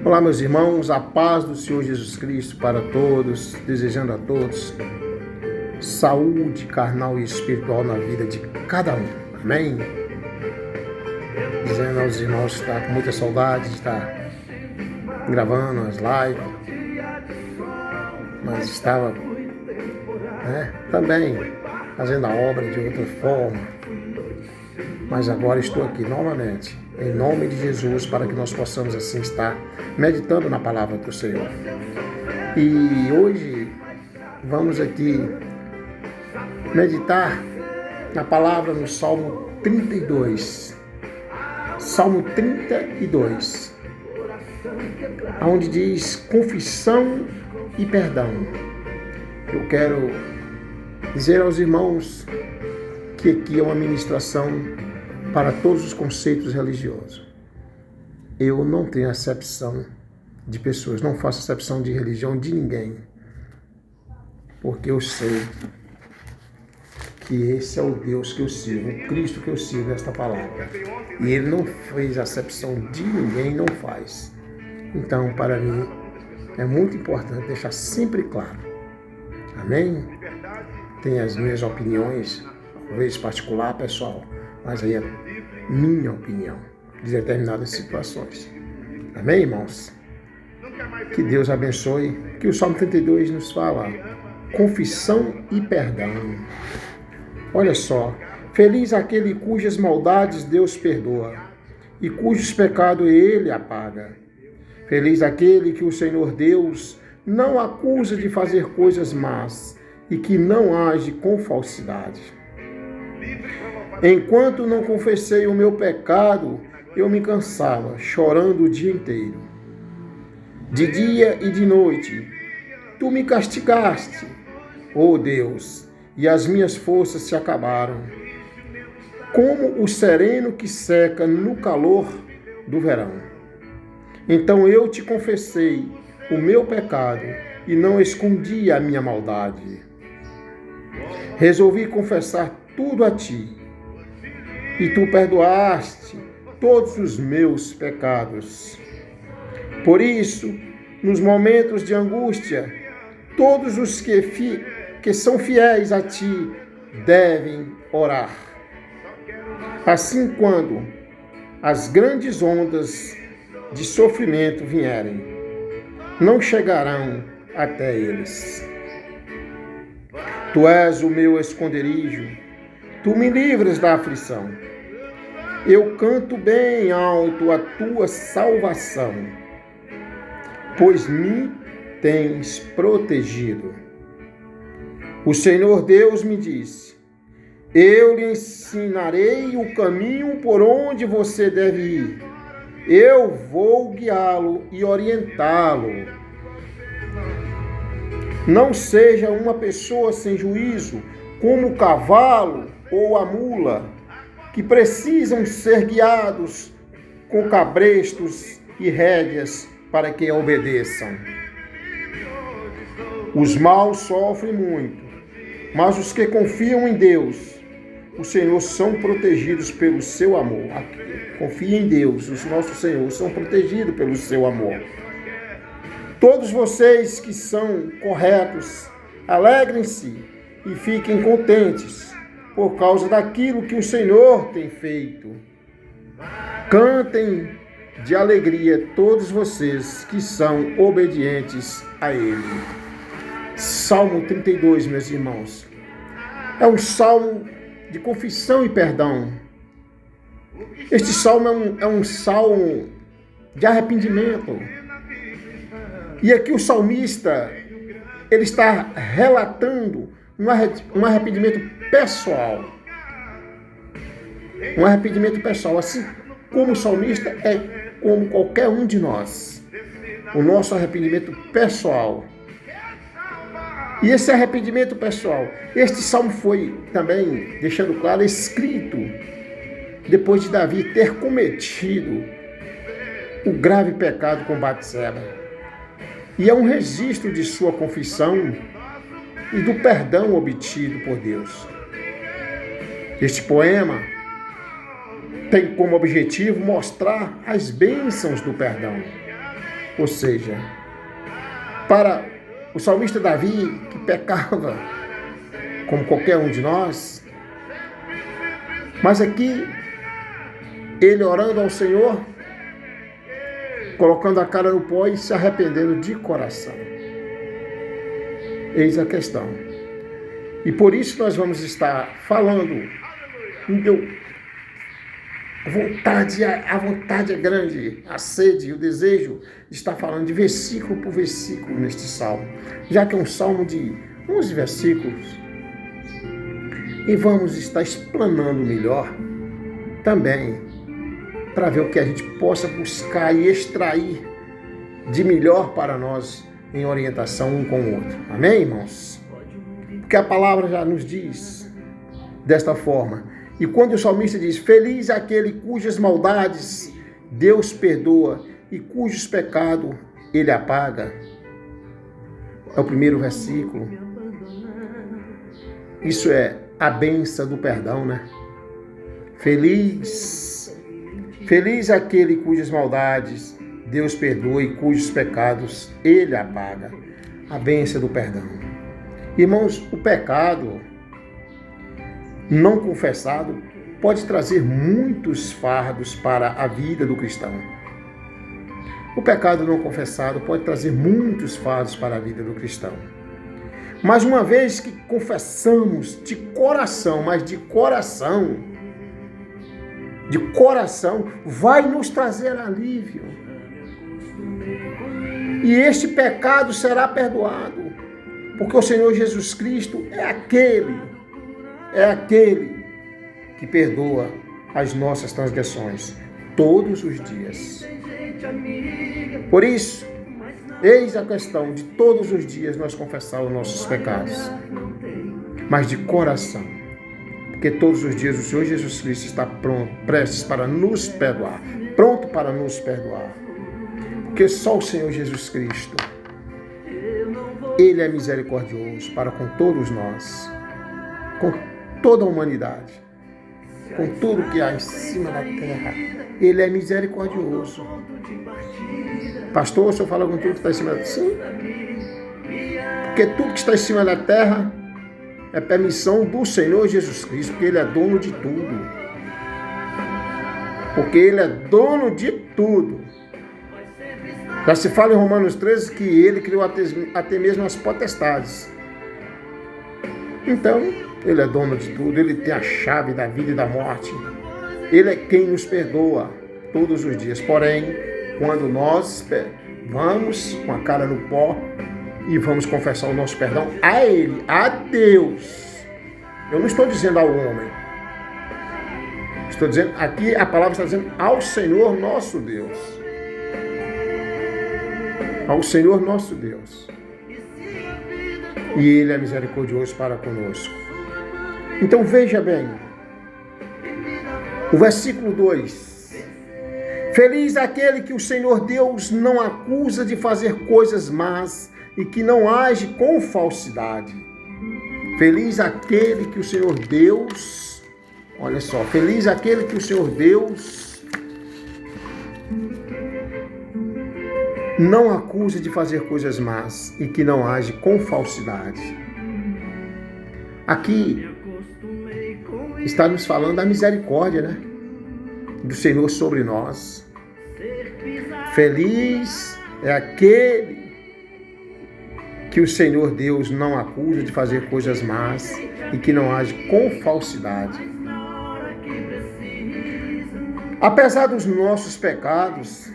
Olá, meus irmãos, a paz do Senhor Jesus Cristo para todos, desejando a todos saúde carnal e espiritual na vida de cada um, amém? Dizendo aos irmãos que está com muita saudade de estar gravando as lives, mas estava também fazendo a obra de outra forma, mas agora estou aqui novamente, em nome de Jesus, para que nós possamos assim estar meditando na palavra do Senhor. E hoje vamos aqui meditar na palavra no Salmo 32. Salmo 32, onde diz confissão e perdão. Eu quero dizer aos irmãos que aqui é uma ministração para todos os conceitos religiosos. Eu não tenho acepção de pessoas, não faço acepção de religião de ninguém, porque eu sei que esse é o Deus que eu sirvo, o Cristo que eu sirvo nesta palavra. E Ele não fez acepção de ninguém, não faz. Então, para mim, é muito importante deixar sempre claro. Amém? Tem as minhas opiniões, talvez particular, pessoal, mas aí é minha opinião de determinadas situações. Amém, irmãos? Que Deus abençoe. Que o Salmo 32 nos fala confissão e perdão. Olha só, feliz aquele cujas maldades Deus perdoa e cujos pecados Ele apaga. Feliz aquele que o Senhor Deus não acusa de fazer coisas más e que não age com falsidade. Enquanto não confessei o meu pecado, eu me cansava, chorando o dia inteiro. De dia e de noite, tu me castigaste, ó Deus, e as minhas forças se acabaram, como o sereno que seca no calor do verão. Então eu te confessei o meu pecado e não escondi a minha maldade. Resolvi confessar tudo a ti, e tu perdoaste todos os meus pecados. Por isso, nos momentos de angústia, todos os que são fiéis a ti devem orar. Assim, quando as grandes ondas de sofrimento vierem, não chegarão até eles. Tu és o meu esconderijo, tu me livras da aflição. Eu canto bem alto a tua salvação, pois me tens protegido. O Senhor Deus me disse: eu lhe ensinarei o caminho por onde você deve ir. Eu vou guiá-lo e orientá-lo. Não seja uma pessoa sem juízo, como o cavalo ou a mula, que precisam ser guiados com cabrestos e rédeas para que obedeçam. Os maus sofrem muito, mas os que confiam em Deus, o Senhor, são protegidos pelo seu amor. Confie em Deus, os nossos Senhor, são protegidos pelo seu amor. Todos vocês que são corretos, alegrem-se e fiquem contentes por causa daquilo que o Senhor tem feito. Cantem de alegria todos vocês que são obedientes a Ele. Salmo 32, meus irmãos, é um salmo de confissão e perdão. Este salmo é um salmo de arrependimento. E aqui o salmista, ele está relatando um arrependimento pessoal. Um arrependimento pessoal, assim como o salmista é como qualquer um de nós. O nosso arrependimento pessoal. E esse arrependimento pessoal, este salmo foi também, deixando claro, escrito depois de Davi ter cometido o grave pecado com Batseba. E é um registro de sua confissão e do perdão obtido por Deus. Este poema tem como objetivo mostrar as bênçãos do perdão. Ou seja, para o salmista Davi, que pecava, como qualquer um de nós, mas aqui, ele orando ao Senhor, colocando a cara no pó e se arrependendo de coração. Eis a questão. E por isso nós vamos estar falando. A vontade é grande, a sede e o desejo de estar falando de versículo por versículo neste salmo, já que é um salmo de 11 versículos. E vamos estar explanando melhor também, para ver o que a gente possa buscar e extrair de melhor para nós em orientação um com o outro. Amém, irmãos? Porque a palavra já nos diz desta forma. E quando o salmista diz, feliz aquele cujas maldades Deus perdoa e cujos pecados ele apaga. É o primeiro versículo. Isso é a bênção do perdão, né? Feliz aquele cujas maldades Deus perdoa e cujos pecados ele apaga. A bênção do perdão. Irmãos, o pecado não confessado pode trazer muitos fardos para a vida do cristão. O pecado não confessado pode trazer muitos fardos para a vida do cristão. Mas uma vez que confessamos de coração, mas de coração, vai nos trazer alívio. E este pecado será perdoado, porque o Senhor Jesus Cristo é aquele que perdoa as nossas transgressões todos os dias. Por isso, eis a questão de todos os dias nós confessar os nossos pecados, mas de coração, porque todos os dias o Senhor Jesus Cristo está prestes para nos perdoar, pronto para nos perdoar, porque só o Senhor Jesus Cristo, Ele é misericordioso para com todos nós, com toda a humanidade, com tudo que há em cima da terra. Ele é misericordioso. Pastor, o senhor fala com tudo que está em cima da terra? Sim. Porque tudo que está em cima da terra é permissão do Senhor Jesus Cristo, porque Ele é dono de tudo. Porque Ele é dono de tudo. Já se fala em Romanos 13 que Ele criou até mesmo as potestades. Então, Ele é dono de tudo, Ele tem a chave da vida e da morte. Ele é quem nos perdoa todos os dias. Porém, quando nós vamos com a cara no pó e vamos confessar o nosso perdão a Ele, a Deus. Eu não estou dizendo ao homem. Estou dizendo, aqui a palavra está dizendo ao Senhor nosso Deus. Ao Senhor nosso Deus. E Ele é misericordioso para conosco. Então veja bem, o versículo 2. Feliz aquele que o Senhor Deus não acusa de fazer coisas más e que não age com falsidade. Feliz aquele que o Senhor Deus, olha só, feliz aquele que o Senhor Deus não acusa de fazer coisas más e que não age com falsidade. Aqui está nos falando da misericórdia, né? Do Senhor sobre nós. Feliz é aquele que o Senhor Deus não acusa de fazer coisas más e que não age com falsidade. Apesar dos nossos pecados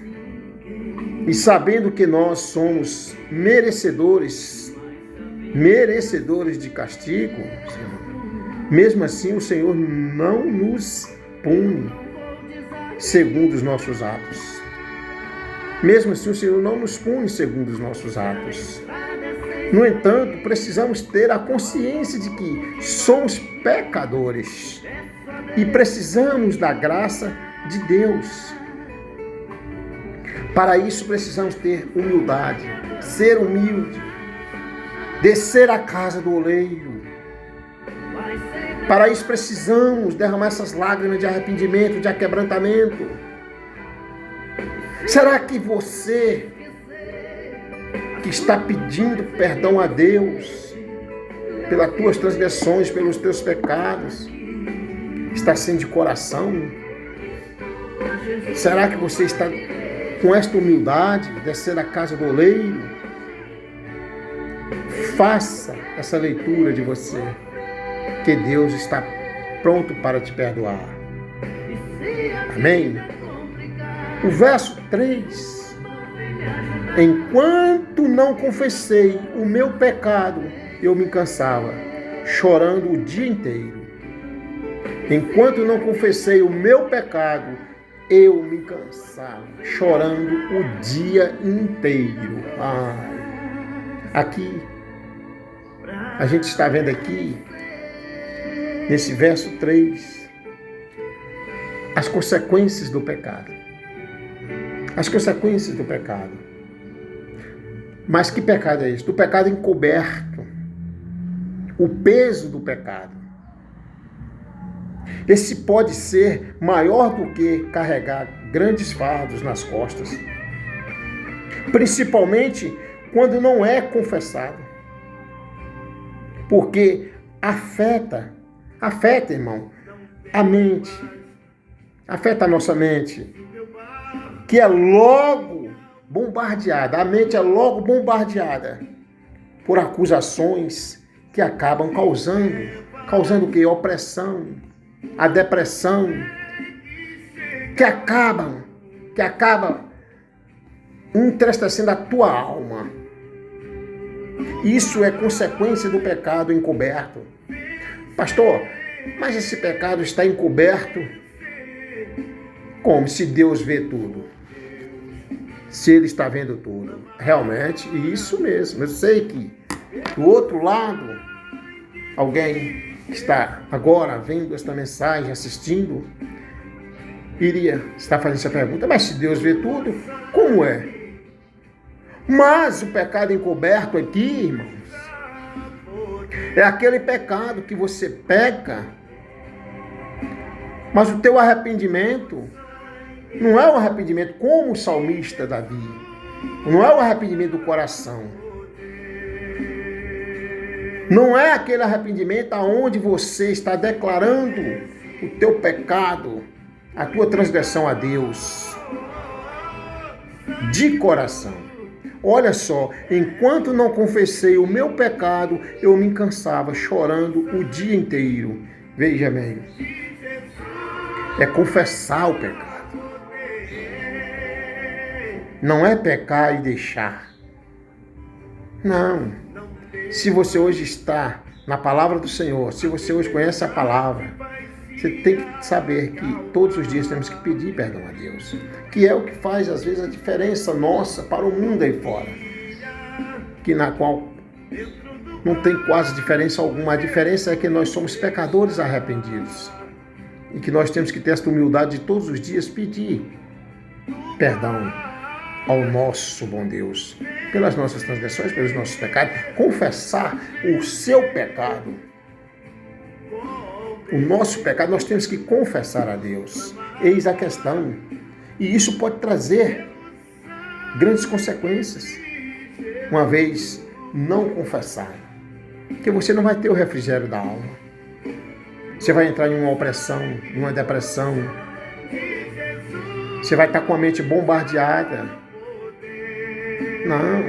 e sabendo que nós somos merecedores de castigo, mesmo assim o Senhor não nos pune segundo os nossos atos. Mesmo assim o Senhor não nos pune segundo os nossos atos. No entanto, precisamos ter a consciência de que somos pecadores e precisamos da graça de Deus. Para isso precisamos ter humildade, ser humilde, descer à casa do oleiro. Para isso precisamos derramar essas lágrimas de arrependimento, de quebrantamento. Será que você que está pedindo perdão a Deus pelas tuas transgressões, pelos teus pecados, está assim de coração? Será que você está com esta humildade, descer à casa do oleiro? Faça essa leitura de você, que Deus está pronto para te perdoar. Amém? O verso 3: enquanto não confessei o meu pecado, eu me cansava, chorando o dia inteiro. Enquanto não confessei o meu pecado, eu me cansava, chorando o dia inteiro. Aqui, a gente está vendo aqui, nesse verso 3, as consequências do pecado. As consequências do pecado. Mas que pecado é esse? Do pecado encoberto. O peso do pecado. Esse pode ser maior do que carregar grandes fardos nas costas. Principalmente quando não é confessado. Porque afeta, irmão, a mente. Afeta a nossa mente, que é logo bombardeada. A mente é logo bombardeada por acusações que acabam causando o quê? Opressão, a depressão, que acaba entristecendo a tua alma. Isso é consequência do pecado encoberto. Pastor, mas esse pecado está encoberto? Como se Deus vê tudo? Se Ele está vendo tudo. Realmente, isso mesmo. Eu sei que do outro lado, alguém que está agora vendo esta mensagem, assistindo, iria estar fazendo essa pergunta: mas se Deus vê tudo, como é? Mas o pecado encoberto aqui, irmãos, é aquele pecado que você peca, mas o teu arrependimento não é um arrependimento como o salmista Davi. Não é o arrependimento do coração. Não é aquele arrependimento aonde você está declarando o teu pecado, a tua transgressão a Deus. De coração. Olha só, enquanto não confessei o meu pecado, eu me cansava, chorando o dia inteiro. Veja bem. É confessar o pecado. Não é pecar e deixar. Não. Se você hoje está na palavra do Senhor, se você hoje conhece a palavra, você tem que saber que todos os dias temos que pedir perdão a Deus. Que é o que faz, às vezes, a diferença nossa para o mundo aí fora. Que na qual não tem quase diferença alguma. A diferença é que nós somos pecadores arrependidos. E que nós temos que ter essa humildade de todos os dias pedir perdão ao nosso bom Deus, pelas nossas transgressões, pelos nossos pecados, confessar o seu pecado. O nosso pecado nós temos que confessar a Deus. Eis a questão. E isso pode trazer grandes consequências, uma vez não confessar. Porque você não vai ter o refrigério da alma. Você vai entrar em uma opressão, em uma depressão. Você vai estar com a mente bombardeada. Não,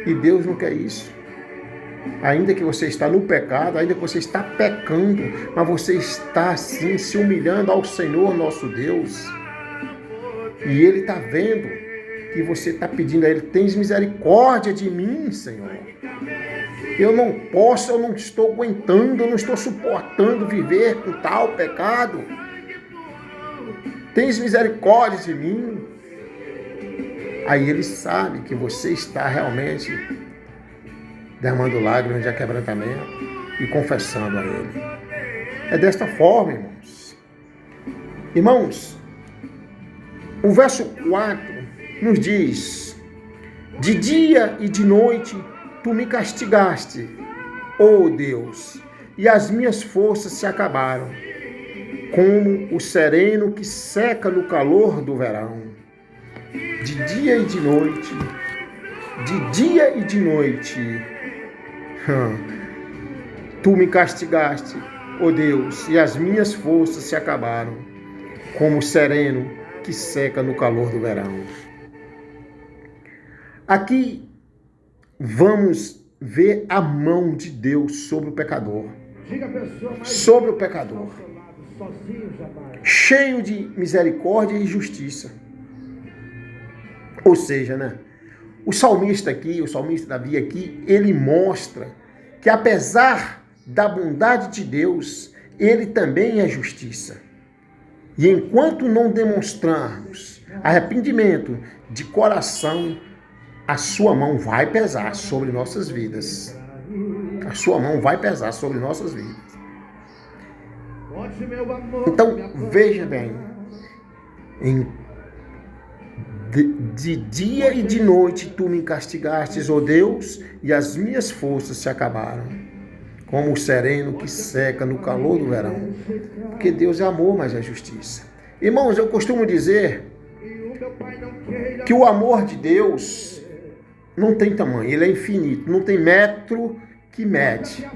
e Deus não quer isso. Ainda que você está no pecado, ainda que você está pecando, mas você está assim se humilhando ao Senhor nosso Deus. E Ele está vendo que você está pedindo a Ele: tens misericórdia de mim, Senhor. Eu não posso, eu não estou aguentando, eu não estou suportando viver com tal pecado. Tens misericórdia de mim. Aí Ele sabe que você está realmente derramando lágrimas de quebrantamento e confessando a Ele. É desta forma, irmãos. Irmãos, o verso 4 nos diz: de dia e de noite tu me castigaste, ó Deus, e as minhas forças se acabaram, como o sereno que seca no calor do verão. De dia e de noite de dia e de noite. Tu me castigaste, ó Deus, e as minhas forças se acabaram, como o sereno que seca no calor do verão. Aqui vamos ver a mão de Deus sobre o pecador. Sobre o pecador. Cheio de misericórdia e justiça. Ou seja, o salmista Davi aqui, ele mostra que apesar da bondade de Deus, ele também é justiça. E enquanto não demonstrarmos arrependimento de coração, a sua mão vai pesar sobre nossas vidas. A sua mão vai pesar sobre nossas vidas. Então, veja bem, de dia e de noite tu me castigastes, ó Deus, e as minhas forças se acabaram, como o sereno que seca no calor do verão. Porque Deus é amor, mas é justiça. Irmãos, eu costumo dizer que o amor de Deus não tem tamanho, ele é infinito, não tem metro que mede.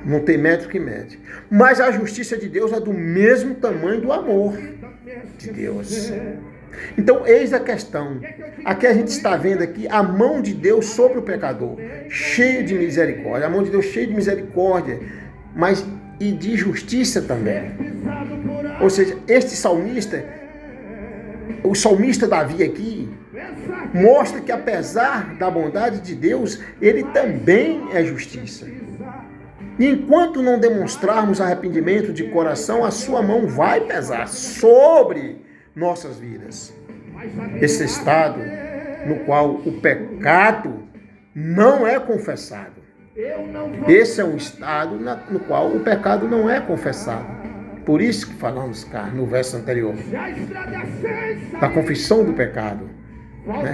Não tem metro que mede. Mas a justiça de Deus é do mesmo tamanho do amor de Deus. Então, eis a questão. Aqui a gente está vendo aqui a mão de Deus sobre o pecador, cheio de misericórdia. A mão de Deus cheia de misericórdia, mas e de justiça também. Ou seja, o salmista Davi aqui, mostra que apesar da bondade de Deus, ele também é justiça. E enquanto não demonstrarmos arrependimento de coração, a sua mão vai pesar sobre nossas vidas. Esse estado no qual o pecado não é confessado. Esse é um estado no qual o pecado não é confessado. Por isso que falamos cá no verso anterior, da confissão do pecado.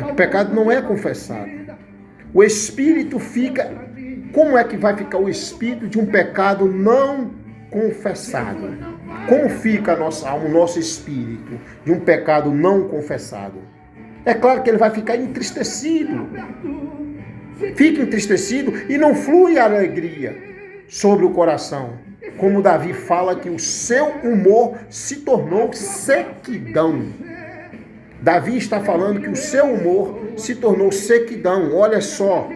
O pecado não é confessado. O espírito fica... Como é que vai ficar o espírito de um pecado não confessado? Como fica a nossa alma, o nosso espírito de um pecado não confessado? É claro que ele vai ficar entristecido. Fica entristecido e não flui alegria sobre o coração. Como Davi fala que o seu humor se tornou sequidão. Davi está falando que o seu humor se tornou sequidão. Olha só.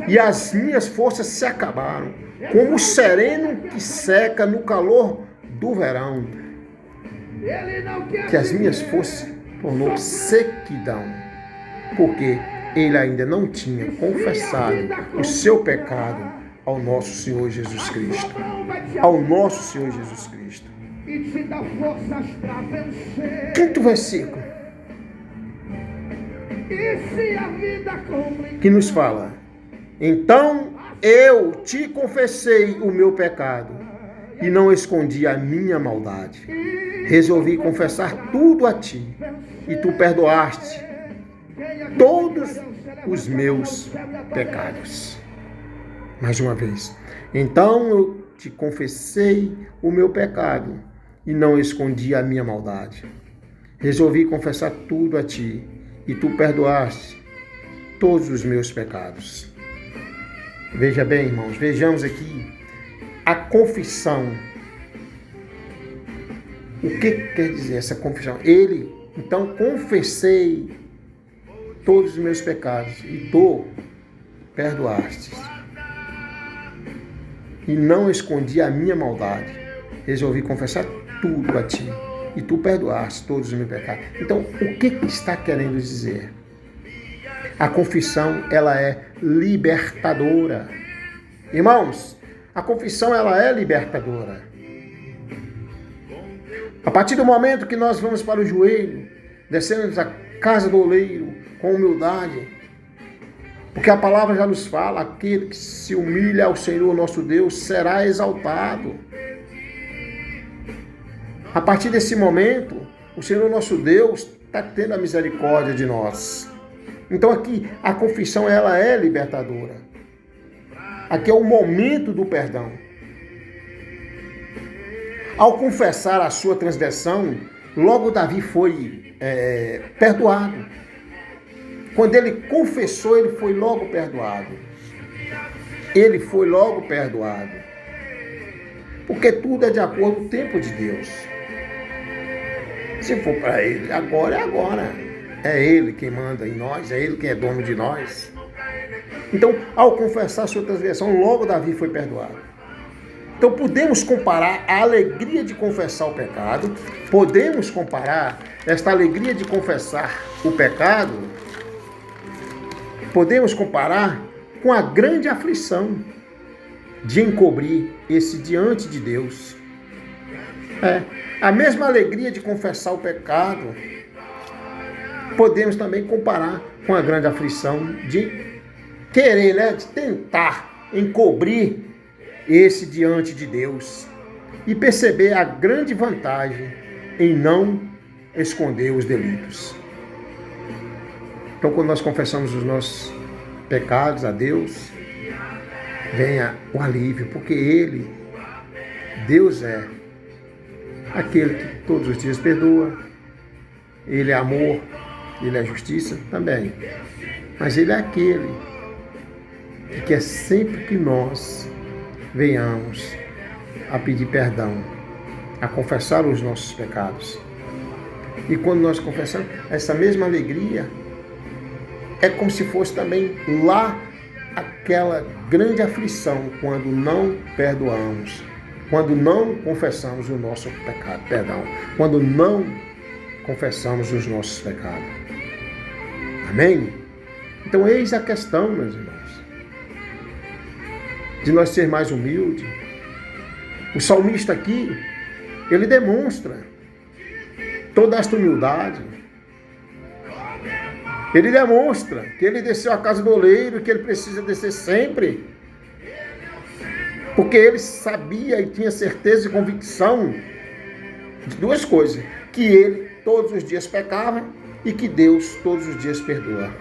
E as minhas forças se acabaram, como o sereno que seca no calor do verão. Que as minhas forças se tornou sequidão. Porque ele ainda não tinha confessado o seu pecado ao nosso Senhor Jesus Cristo. Ao nosso Senhor Jesus Cristo. Quinto versículo. Que nos fala: então eu te confessei o meu pecado e não escondi a minha maldade. Resolvi confessar tudo a ti e tu perdoaste todos os meus pecados. Mais uma vez. Então eu te confessei o meu pecado e não escondi a minha maldade. Resolvi confessar tudo a ti e tu perdoaste todos os meus pecados. Veja bem, irmãos, vejamos aqui a confissão. O que quer dizer essa confissão? Então, confessei todos os meus pecados e tu perdoaste. E não escondi a minha maldade. Resolvi confessar tudo a ti e tu perdoaste todos os meus pecados. Então, o que está querendo dizer? A confissão, ela é libertadora. Irmãos, a confissão, ela é libertadora. A partir do momento que nós vamos para o joelho, descemos a casa do oleiro com humildade, porque a palavra já nos fala, aquele que se humilha ao Senhor nosso Deus será exaltado. A partir desse momento, o Senhor nosso Deus está tendo a misericórdia de nós. Então aqui, a confissão, ela é libertadora. Aqui é o momento do perdão. Ao confessar a sua transgressão, logo Davi foi perdoado. Quando ele confessou, ele foi logo perdoado. Ele foi logo perdoado. Porque tudo é de acordo com o tempo de Deus. Se for para ele, agora é agora. É ele quem manda em nós, é ele quem é dono de nós. Então, ao confessar sua transgressão, logo Davi foi perdoado. Então, podemos comparar a alegria de confessar o pecado, podemos comparar esta alegria de confessar o pecado, podemos comparar com a grande aflição de encobrir esse diante de Deus. A mesma alegria de confessar o pecado, podemos também comparar com a grande aflição de querer, de tentar encobrir esse diante de Deus e perceber a grande vantagem em não esconder os delitos. Então, quando nós confessamos os nossos pecados a Deus, venha o alívio, porque Deus é aquele que todos os dias perdoa, Ele é amor, Ele é justiça também, mas Ele é aquele que quer sempre que nós venhamos a pedir perdão, a confessar os nossos pecados. E quando nós confessamos, essa mesma alegria é como se fosse também lá aquela grande aflição quando não perdoamos, quando não confessamos o nosso pecado, quando não confessamos os nossos pecados. Amém? Então eis a questão, meus irmãos, de nós ser mais humildes. O salmista aqui, ele demonstra toda esta humildade. Ele demonstra que ele desceu à casa do oleiro, que ele precisa descer sempre. Porque ele sabia e tinha certeza e convicção de duas coisas: que ele todos os dias pecava e que Deus todos os dias perdoa.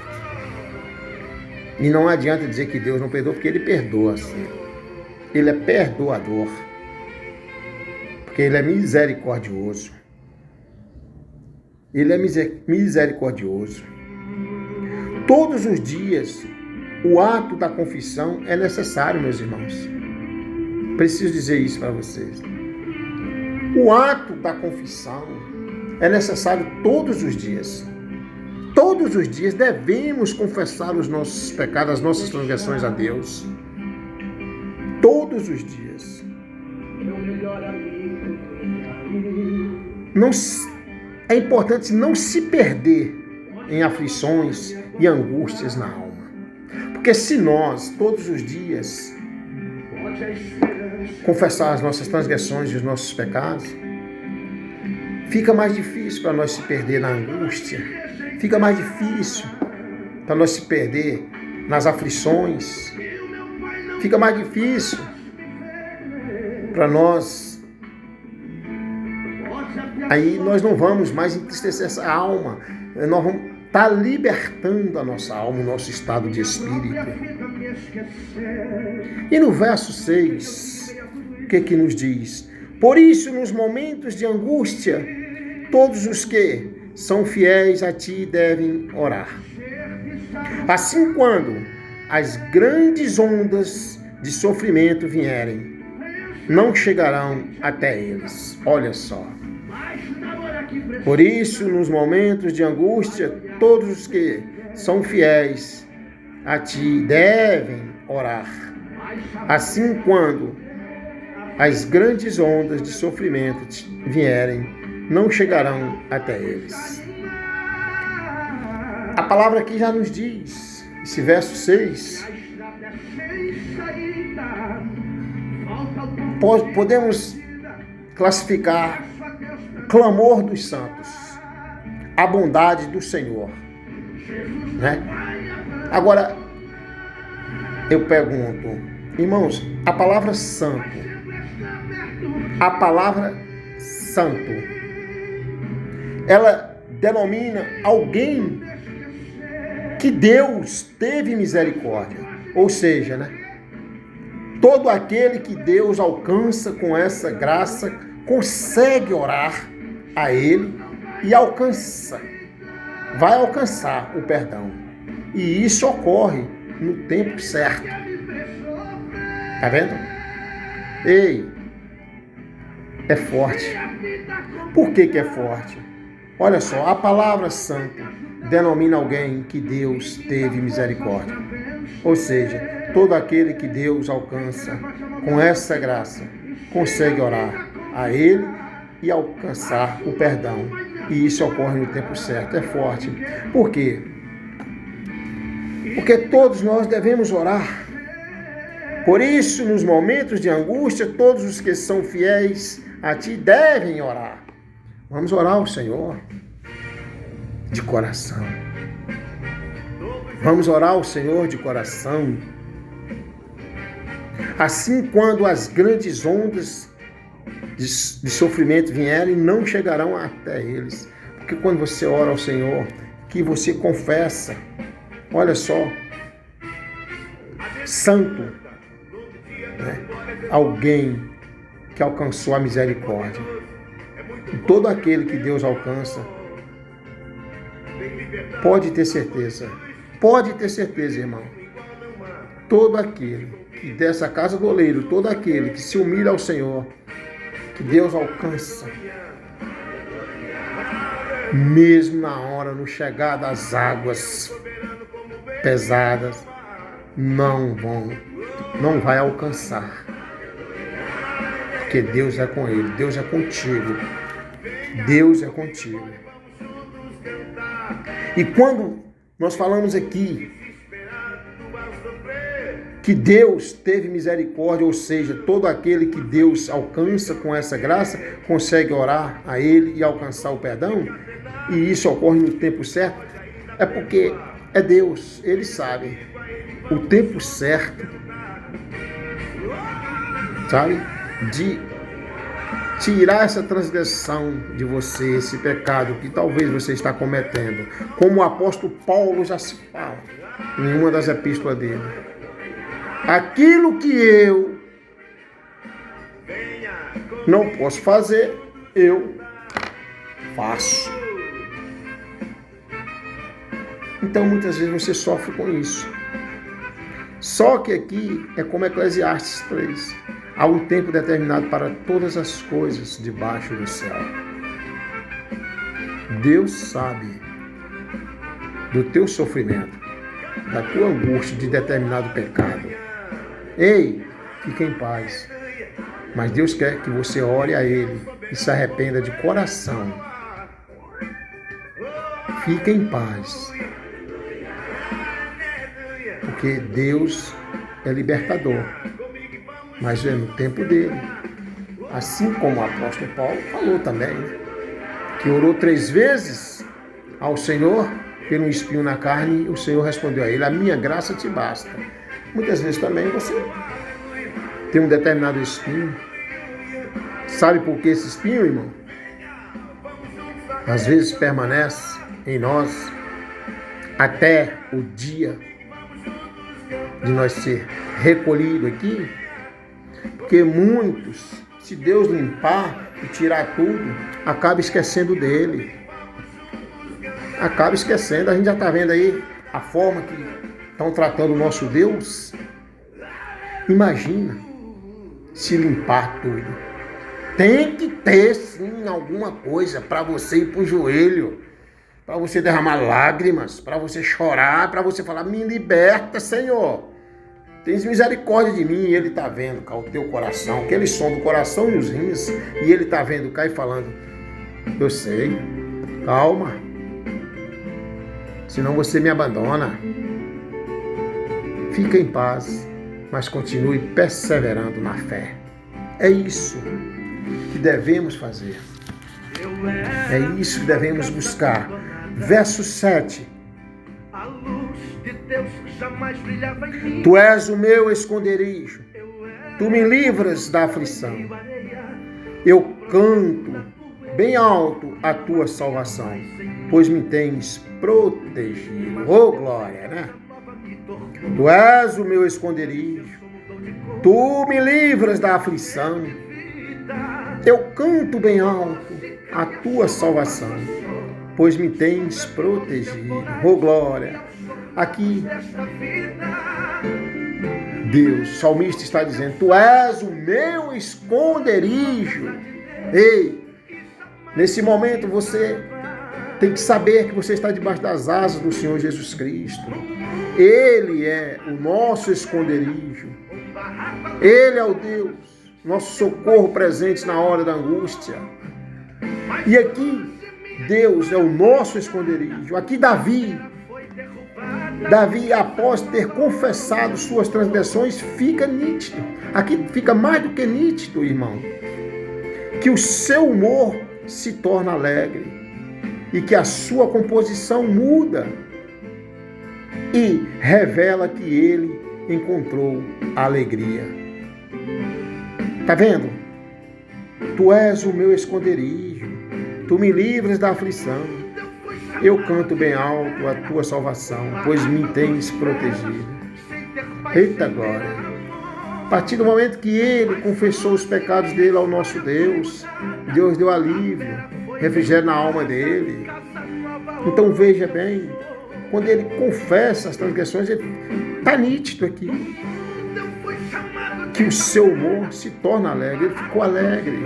E não adianta dizer que Deus não perdoa, porque Ele perdoa sim. Ele é perdoador. Porque Ele é misericordioso. Ele é misericordioso. Todos os dias, o ato da confissão é necessário, meus irmãos. Preciso dizer isso para vocês. O ato da confissão é necessário todos os dias. Todos os dias devemos confessar os nossos pecados, as nossas transgressões a Deus. Todos os dias. É importante não se perder em aflições e angústias na alma. Porque se nós, todos os dias, confessar as nossas transgressões e os nossos pecados, fica mais difícil para nós se perder na angústia. Fica mais difícil para nós se perder nas aflições. Fica mais difícil para nós. Aí nós não vamos mais entristecer essa alma. Nós vamos estar libertando a nossa alma, o nosso estado de espírito. E no verso 6, o que nos diz? Por isso, nos momentos de angústia, todos os que são fiéis a ti devem orar. Assim, quando as grandes ondas de sofrimento vierem, não chegarão até eles. Olha só. Por isso, nos momentos de angústia, todos os que são fiéis a ti devem orar. Assim, quando as grandes ondas de sofrimento vierem, não chegarão até eles. A palavra aqui já nos diz, esse verso 6, podemos classificar o clamor dos santos, a bondade do Senhor, né? Agora, eu pergunto, irmãos, a palavra santo, ela denomina alguém que Deus teve misericórdia. Ou seja, né? Todo aquele que Deus alcança com essa graça consegue orar a Ele e vai alcançar o perdão. E isso ocorre no tempo certo. Tá vendo? Ei, é forte. Por que é forte? Olha só, a palavra santa denomina alguém que Deus teve misericórdia. Ou seja, todo aquele que Deus alcança com essa graça consegue orar a Ele e alcançar o perdão. E isso ocorre no tempo certo. É forte. Por quê? Porque todos nós devemos orar. Por isso, nos momentos de angústia, todos os que são fiéis a Ti devem orar. Vamos orar ao Senhor de coração. Vamos orar ao Senhor de coração. Assim, quando as grandes ondas de sofrimento vierem, não chegarão até eles. Porque quando você ora ao Senhor, que você confessa, olha só, santo, né? Alguém que alcançou a misericórdia. E todo aquele que Deus alcança, pode ter certeza, irmão, todo aquele que dessa casa do oleiro, todo aquele que se humilha ao Senhor, que Deus alcança, mesmo na hora, no chegar das águas pesadas, não vai alcançar, porque Deus é com ele, Deus é contigo, Deus é contigo. E quando nós falamos aqui que Deus teve misericórdia, ou seja, todo aquele que Deus alcança com essa graça, consegue orar a Ele e alcançar o perdão, e isso ocorre no tempo certo, é porque é Deus, Ele sabe o tempo certo, sabe, de tirar essa transgressão de você, esse pecado que talvez você está cometendo, como o apóstolo Paulo já se fala em uma das epístolas dele. Aquilo que eu não posso fazer, eu faço. Então, muitas vezes você sofre com isso. Só que aqui é como Eclesiastes 3. Há um tempo determinado para todas as coisas debaixo do céu. Deus sabe do teu sofrimento, da tua angústia de determinado pecado. Ei, fica em paz. Mas Deus quer que você ore a Ele e se arrependa de coração. Fica em paz. Porque Deus é libertador. Mas é no tempo dele. Assim como o apóstolo Paulo falou também, que orou 3 vezes ao Senhor pelo espinho na carne, e o Senhor respondeu a ele: a minha graça te basta. Muitas vezes também você tem um determinado espinho. Sabe por que esse espinho, irmão? Às vezes permanece em nós até o dia de nós ser recolhido aqui, porque muitos, se Deus limpar e tirar tudo, acaba esquecendo dele. Acaba esquecendo. A gente já está vendo aí a forma que estão tratando o nosso Deus. Imagina se limpar tudo. Tem que ter sim alguma coisa para você ir para o joelho, para você derramar lágrimas, para você chorar, para você falar: me liberta, Senhor. Tens misericórdia de mim. E Ele está vendo cá o teu coração, aquele som do coração e os rins, e Ele está vendo cá e falando: eu sei, calma, senão você me abandona. Fica em paz, mas continue perseverando na fé. É isso que devemos fazer. É isso que devemos buscar. Verso 7. Tu és o meu esconderijo, tu me livras da aflição. Eu canto bem alto a tua salvação, pois me tens protegido. Oh, glória, né? Tu és o meu esconderijo, tu me livras da aflição. Eu canto bem alto a tua salvação, pois me tens protegido. Oh, glória! Aqui, Deus, o salmista está dizendo: tu és o meu esconderijo. Ei, nesse momento você tem que saber que você está debaixo das asas do Senhor Jesus Cristo. Ele é o nosso esconderijo. Ele é o Deus, nosso socorro presente na hora da angústia. E aqui, Deus é o nosso esconderijo. Aqui Davi, após ter confessado suas transgressões, fica nítido. Aqui fica mais do que nítido, irmão, que o seu humor se torna alegre e que a sua composição muda e revela que ele encontrou alegria. Tá vendo? Tu és o meu esconderijo, tu me livras da aflição. Eu canto bem alto a tua salvação, pois me tens protegido. Eita glória! A partir do momento que ele confessou os pecados dele ao nosso Deus, Deus deu alívio, refrigério na alma dele. Então veja bem, quando ele confessa as transgressões, está nítido aqui que o seu humor se torna alegre. Ele ficou alegre,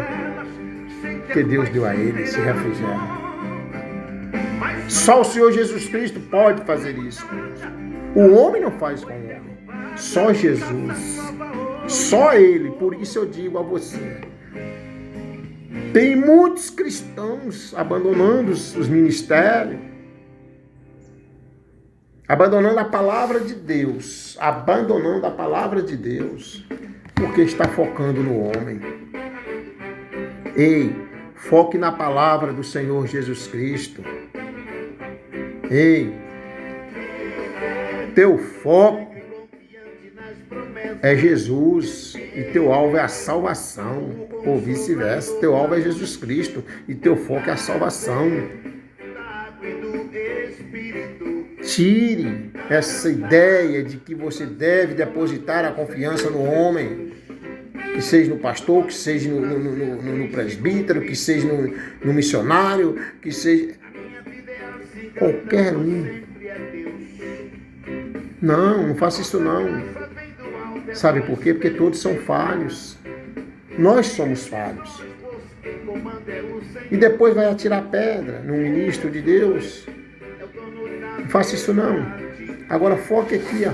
porque Deus deu a ele esse refrigério. Só o Senhor Jesus Cristo pode fazer isso. O homem não faz com o homem. Só Jesus. Só Ele. Por isso eu digo a você. Tem muitos cristãos abandonando os ministérios. Abandonando a palavra de Deus. Abandonando a palavra de Deus. Porque está focando no homem. Ei, foque na palavra do Senhor Jesus Cristo. Ei, teu foco é Jesus e teu alvo é a salvação, ou vice-versa. Teu alvo é Jesus Cristo e teu foco é a salvação. Tire essa ideia de que você deve depositar a confiança no homem, que seja no pastor, que seja no presbítero, que seja no missionário, que seja qualquer um. Não faça isso não. Sabe por quê? Porque todos são falhos. Nós somos falhos. E depois vai atirar pedra num ministro de Deus. Não faça isso não. Agora foque aqui, ó,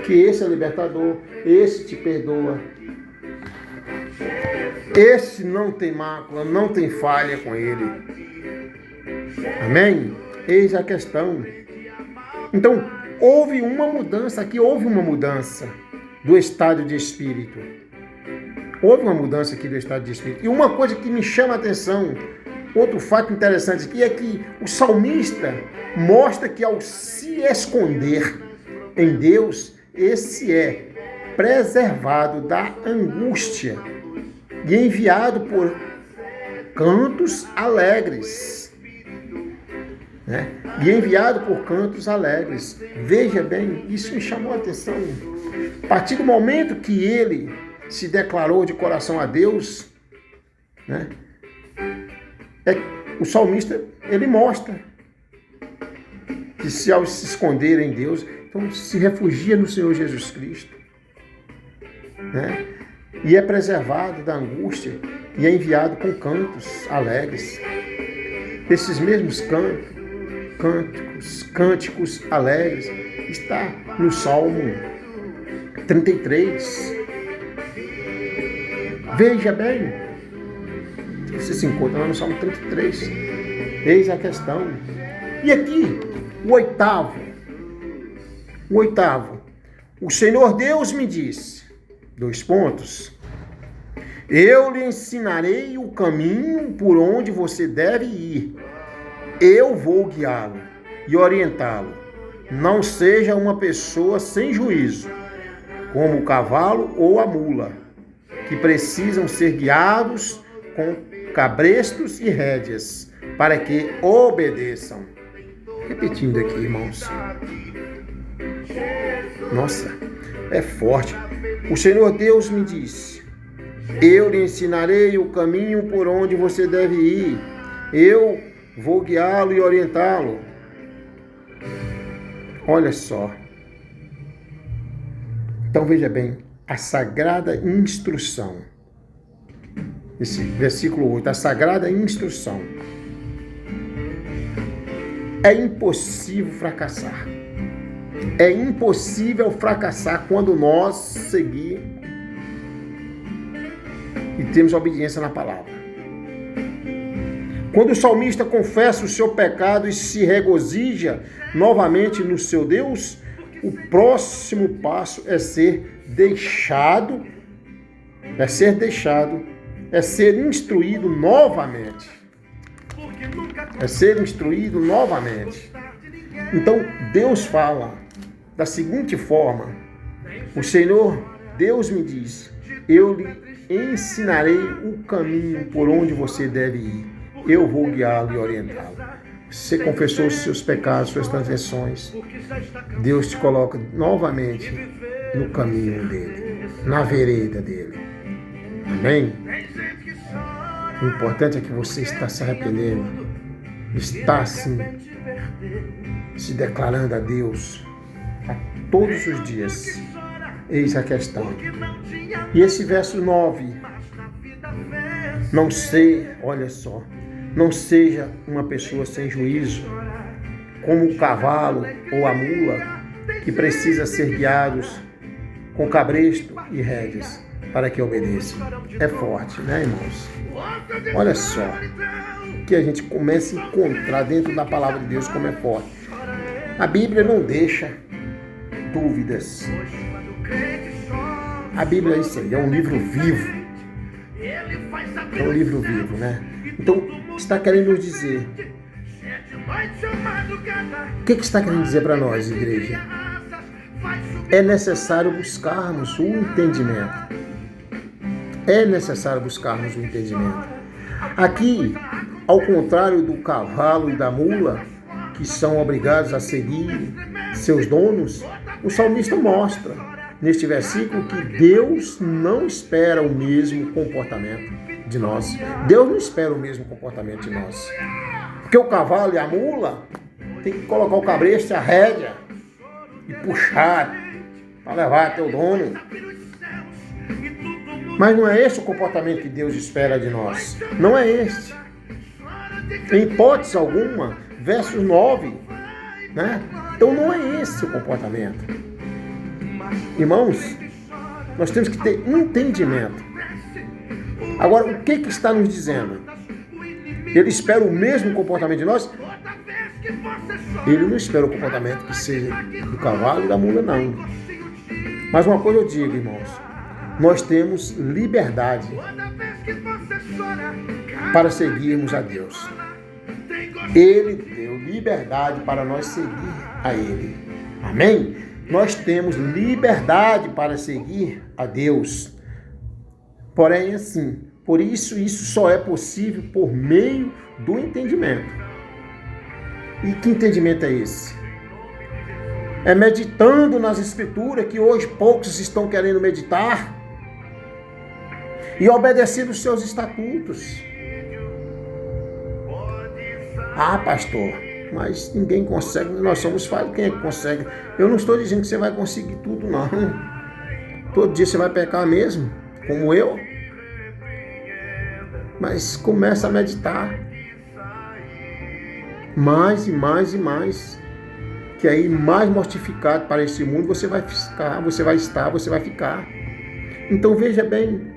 que esse é libertador, esse te perdoa. Esse não tem mácula, não tem falha com ele. Amém? Eis a questão. Então, houve uma mudança aqui, houve uma mudança do estado de espírito. Houve uma mudança aqui do estado de espírito. E uma coisa que me chama a atenção, outro fato interessante aqui, é que o salmista mostra que ao se esconder em Deus, esse é preservado da angústia e enviado por cantos alegres. Né? E enviado por cantos alegres. Veja bem, isso me chamou a atenção. A partir do momento que ele se declarou de coração a Deus, né? O salmista, ele mostra que se ao se esconder em Deus, então se refugia no Senhor Jesus Cristo, né? E é preservado da angústia e é enviado com cantos alegres. Esses mesmos cânticos alegres está no Salmo 33. Veja bem, você se encontra lá no Salmo 33. Eis a questão. E aqui, o oitavo. O Senhor Deus me disse, : eu lhe ensinarei o caminho por onde você deve ir. Eu vou guiá-lo e orientá-lo. Não seja uma pessoa sem juízo, como o cavalo ou a mula, que precisam ser guiados com cabrestos e rédeas, para que obedeçam. Repetindo aqui, irmãos. Nossa, é forte. O Senhor Deus me disse: eu lhe ensinarei o caminho por onde você deve ir. Eu vou guiá-lo e orientá-lo. Olha só. Então veja bem, a sagrada instrução. Esse versículo 8, a sagrada instrução. É impossível fracassar. É impossível fracassar quando nós seguir e temos obediência na palavra. Quando o salmista confessa o seu pecado e se regozija novamente no seu Deus, o próximo passo é ser instruído novamente. É ser instruído novamente. Então, Deus fala da seguinte forma: o Senhor, Deus me diz, eu lhe ensinarei o caminho por onde você deve ir. Eu vou guiá-lo e orientá-lo. Você confessou os seus pecados, suas transgressões. Deus te coloca novamente no caminho dele, na vereda dele. Amém? O importante é que você está se arrependendo, está assim, se declarando a Deus a todos os dias. Eis a questão. E esse verso 9, olha só, não seja uma pessoa sem juízo, como o cavalo ou a mula, que precisa ser guiados com cabresto e rédeas, para que obedeçam. É forte, né, irmãos? Olha só, que a gente começa a encontrar dentro da palavra de Deus como é forte. A Bíblia não deixa dúvidas. A Bíblia é isso aí, é um livro vivo. É um livro vivo, né? Então, está querendo nos dizer? O que está querendo dizer para nós, igreja? É necessário buscarmos o entendimento. É necessário buscarmos o entendimento. Aqui, ao contrário do cavalo e da mula, que são obrigados a seguir seus donos, o salmista mostra, neste versículo, que Deus não espera o mesmo comportamento de nós. Deus não espera o mesmo comportamento de nós. Porque o cavalo e a mula tem que colocar o cabresto e a rédea e puxar para levar até o dono. Mas não é esse o comportamento que Deus espera de nós. Não é este. Em hipótese alguma, verso 9, né? Então não é esse o comportamento. Irmãos, nós temos que ter entendimento. Agora, o que está nos dizendo? Ele espera o mesmo comportamento de nós? Ele não espera o comportamento que seja do cavalo e da mula, não. Mas uma coisa eu digo, irmãos, nós temos liberdade para seguirmos a Deus. Ele deu liberdade para nós seguir a Ele. Amém? Nós temos liberdade para seguir a Deus. Porém, assim, por isso só é possível por meio do entendimento. E que entendimento é esse? É meditando nas Escrituras, que hoje poucos estão querendo meditar, e obedecendo os seus estatutos. Ah, pastor, mas ninguém consegue, nós somos falhos, quem é que consegue? Eu não estou dizendo que você vai conseguir tudo, não. Todo dia você vai pecar mesmo, como eu. Mas começa a meditar. Mais e mais e mais. Que aí mais mortificado para esse mundo você vai ficar, você vai ficar. Então veja bem,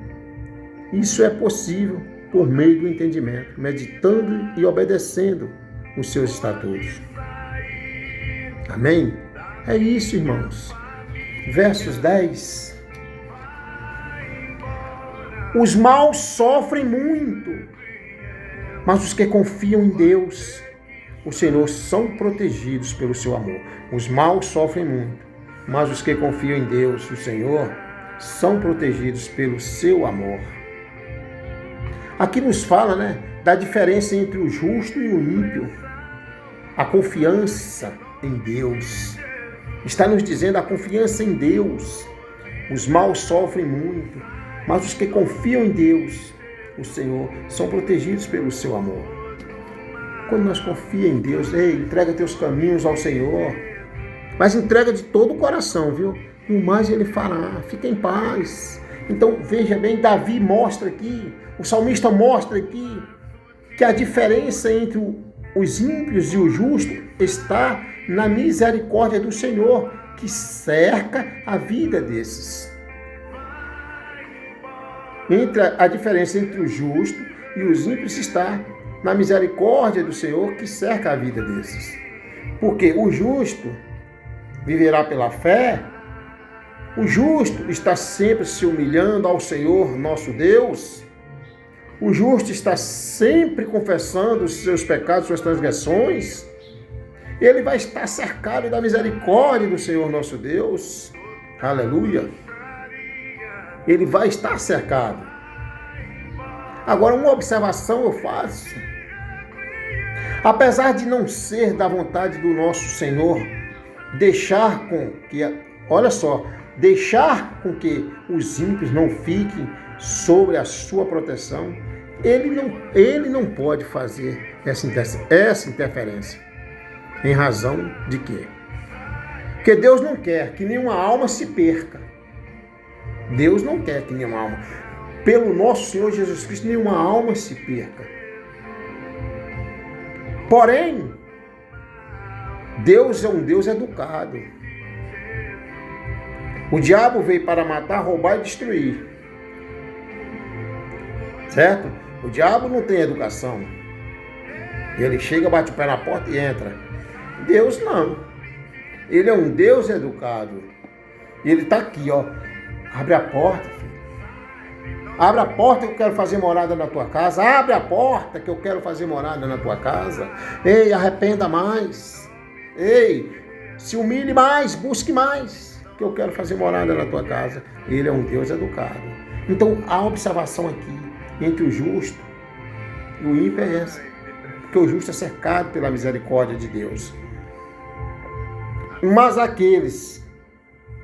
isso é possível por meio do entendimento, meditando e obedecendo os seus estatutos. Amém? É isso, irmãos. Versos 10. Os maus sofrem muito, mas os que confiam em Deus, o Senhor, são protegidos pelo seu amor. Os maus sofrem muito, mas os que confiam em Deus, o Senhor, são protegidos pelo seu amor. Aqui nos fala, né, da diferença entre o justo e o ímpio. A confiança em Deus. Está nos dizendo a confiança em Deus. Os maus sofrem muito, mas os que confiam em Deus, o Senhor, são protegidos pelo seu amor. Quando nós confiamos em Deus, entrega teus caminhos ao Senhor. mas entrega de todo o coração, viu? E o mais ele fará, fica em paz. Então veja bem, Davi mostra aqui, o salmista mostra aqui, que a diferença entre os ímpios e o justo está na misericórdia do Senhor, que cerca a vida desses. A diferença entre o justo e os ímpios está na misericórdia do Senhor, que cerca a vida desses. Porque o justo viverá pela fé, o justo está sempre se humilhando ao Senhor nosso Deus, o justo está sempre confessando os seus pecados, suas transgressões, ele vai estar cercado da misericórdia do Senhor nosso Deus. Aleluia! Ele vai estar cercado. Agora, uma observação eu faço. Apesar de não ser da vontade do nosso Senhor deixar com que, olha só, deixar com que os ímpios não fiquem sobre a sua proteção, ele não pode fazer essa interferência. Em razão de quê? Porque Deus não quer que nenhuma alma se perca. Deus não quer que nenhuma alma, pelo nosso Senhor Jesus Cristo, nenhuma alma se perca. Porém, Deus é um Deus educado. O diabo veio para matar, roubar e destruir. Certo? O diabo não tem educação. Ele chega, bate o pé na porta e entra. Deus não. Ele é um Deus educado. E ele está aqui, ó. Abre a porta, filho. Abre a porta que eu quero fazer morada na tua casa. Abre a porta que eu quero fazer morada na tua casa. Ei, arrependa mais. Ei, se humilhe mais, busque mais, que eu quero fazer morada na tua casa. Ele é um Deus educado. Então, a observação aqui entre o justo e o ímpio é essa. Porque o justo é cercado pela misericórdia de Deus. Mas aqueles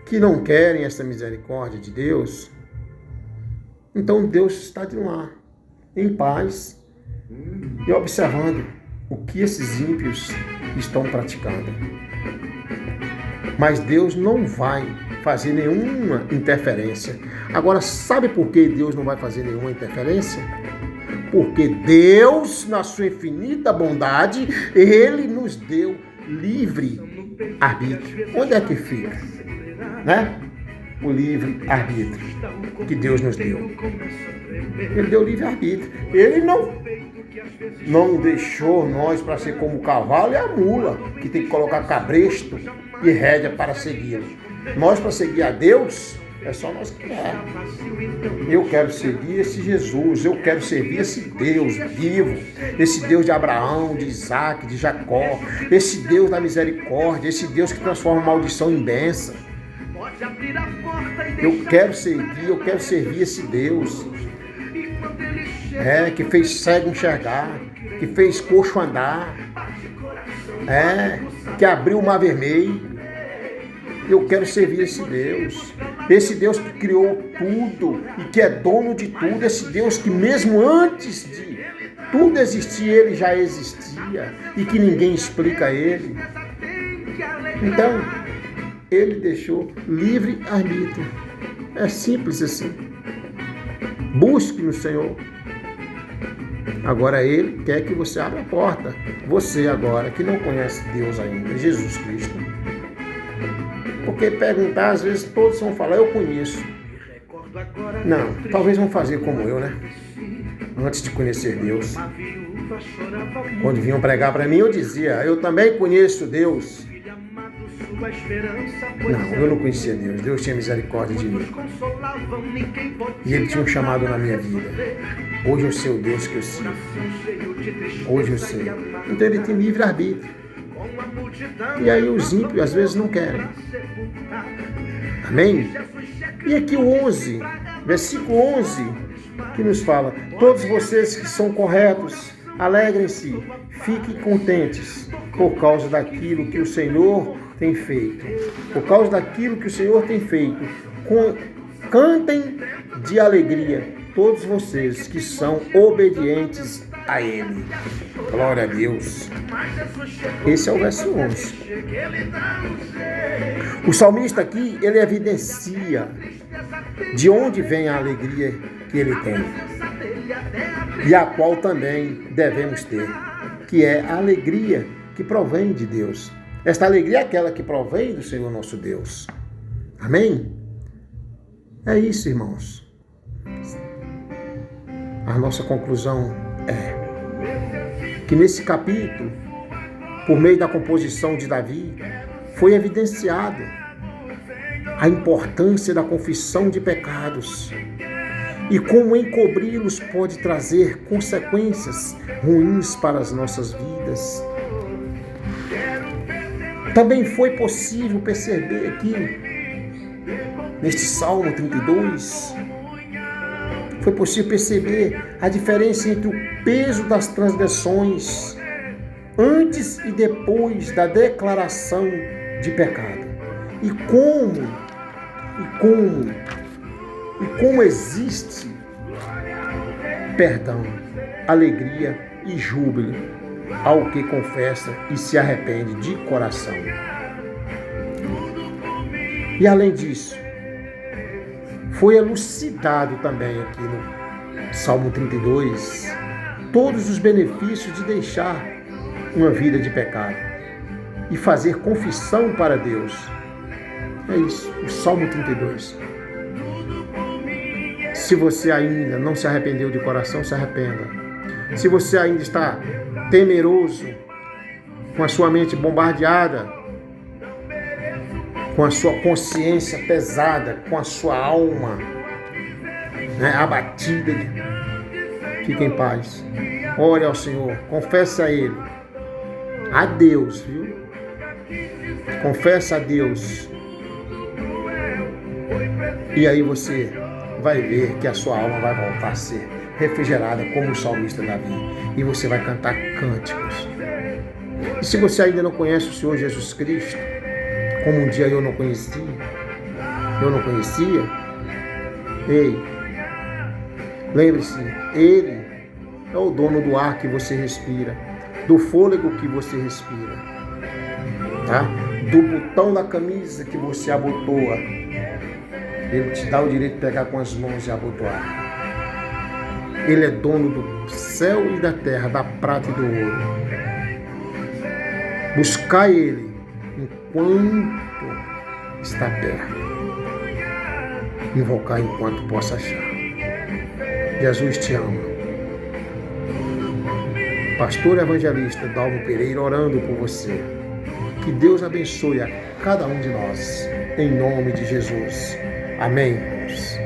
que não querem essa misericórdia de Deus, então Deus está de lá, em paz, e observando o que esses ímpios estão praticando. Mas Deus não vai fazer nenhuma interferência. Agora, sabe por que Deus não vai fazer nenhuma interferência? Porque Deus, na sua infinita bondade, Ele nos deu livre arbítrio. Onde é que fica? Né? O livre arbítrio que Deus nos deu. Ele deu livre arbítrio. Ele não deixou nós para ser como o cavalo e a mula, que tem que colocar cabresto e rédea para segui-lo. Nós, para seguir a Deus, é só nós que queremos. Eu quero seguir esse Jesus, eu quero servir esse Deus vivo, esse Deus de Abraão, de Isaac, de Jacó, esse Deus da misericórdia, esse Deus que transforma maldição em bênção. Eu quero servir esse Deus que fez cego enxergar, que fez coxo andar, que abriu o mar vermelho. Eu quero servir esse Deus que criou tudo e que é dono de tudo, esse Deus que mesmo antes de tudo existir, Ele já existia e que ninguém explica Ele. Então, Ele deixou livre arbítrio. É simples assim. Busque no Senhor. Agora Ele quer que você abra a porta. Você agora, que não conhece Deus ainda, Jesus Cristo. Porque perguntar, às vezes todos vão falar, eu conheço. Não, talvez vão fazer como eu, né? Antes de conhecer Deus. Quando vinham pregar para mim, eu dizia, eu também conheço Deus. Não, eu não conhecia Deus. Deus tinha misericórdia de mim. E Ele tinha um chamado na minha vida. Hoje eu sei o Deus que eu sirvo. Hoje eu sei. Então Ele tem livre-arbítrio. E aí os ímpios às vezes não querem. Amém? E aqui o 11, versículo 11, que nos fala, todos vocês que são corretos, alegrem-se, fiquem contentes por causa daquilo que o Senhor tem feito. Por causa daquilo que o Senhor tem feito. Cantem de alegria todos vocês que são obedientes a Ele. Glória a Deus. Esse é o verso 11. O salmista aqui, ele evidencia de onde vem a alegria que ele tem e a qual também devemos ter, que é a alegria que provém de Deus. Esta alegria é aquela que provém do Senhor nosso Deus. Amém? É isso, irmãos. A nossa conclusão é que nesse capítulo, por meio da composição de Davi, foi evidenciado a importância da confissão de pecados e como encobri-los pode trazer consequências ruins para as nossas vidas. Também foi possível perceber aqui, neste Salmo 32, foi possível perceber a diferença entre o peso das transgressões antes e depois da declaração de pecado. E como existe perdão, alegria e júbilo ao que confessa e se arrepende de coração. E além disso, foi elucidado também aqui no Salmo 32 todos os benefícios de deixar uma vida de pecado e fazer confissão para Deus. É isso, o Salmo 32. Se você ainda não se arrependeu de coração, se arrependa. Se você ainda está temeroso, com a sua mente bombardeada, com a sua consciência pesada, com a sua alma abatida, fique em paz. Ore ao Senhor, confesse a Ele, a Deus, viu? Confessa a Deus. E aí você vai ver que a sua alma vai voltar a ser refrigerada como o salmista Davi. E você vai cantar cânticos. E se você ainda não conhece o Senhor Jesus Cristo, como um dia eu não conhecia, ei, lembre-se, Ele é o dono do ar que você respira, do fôlego que você respira, tá? Do botão da camisa que você abotoa. Ele te dá o direito de pegar com as mãos e abotoar. Ele é dono do céu e da terra, da prata e do ouro. Buscai Ele enquanto está perto. Invocar enquanto possa achar. Jesus te ama. Pastor evangelista Dalmo Pereira orando por você. Que Deus abençoe a cada um de nós. Em nome de Jesus. Amém, irmãos.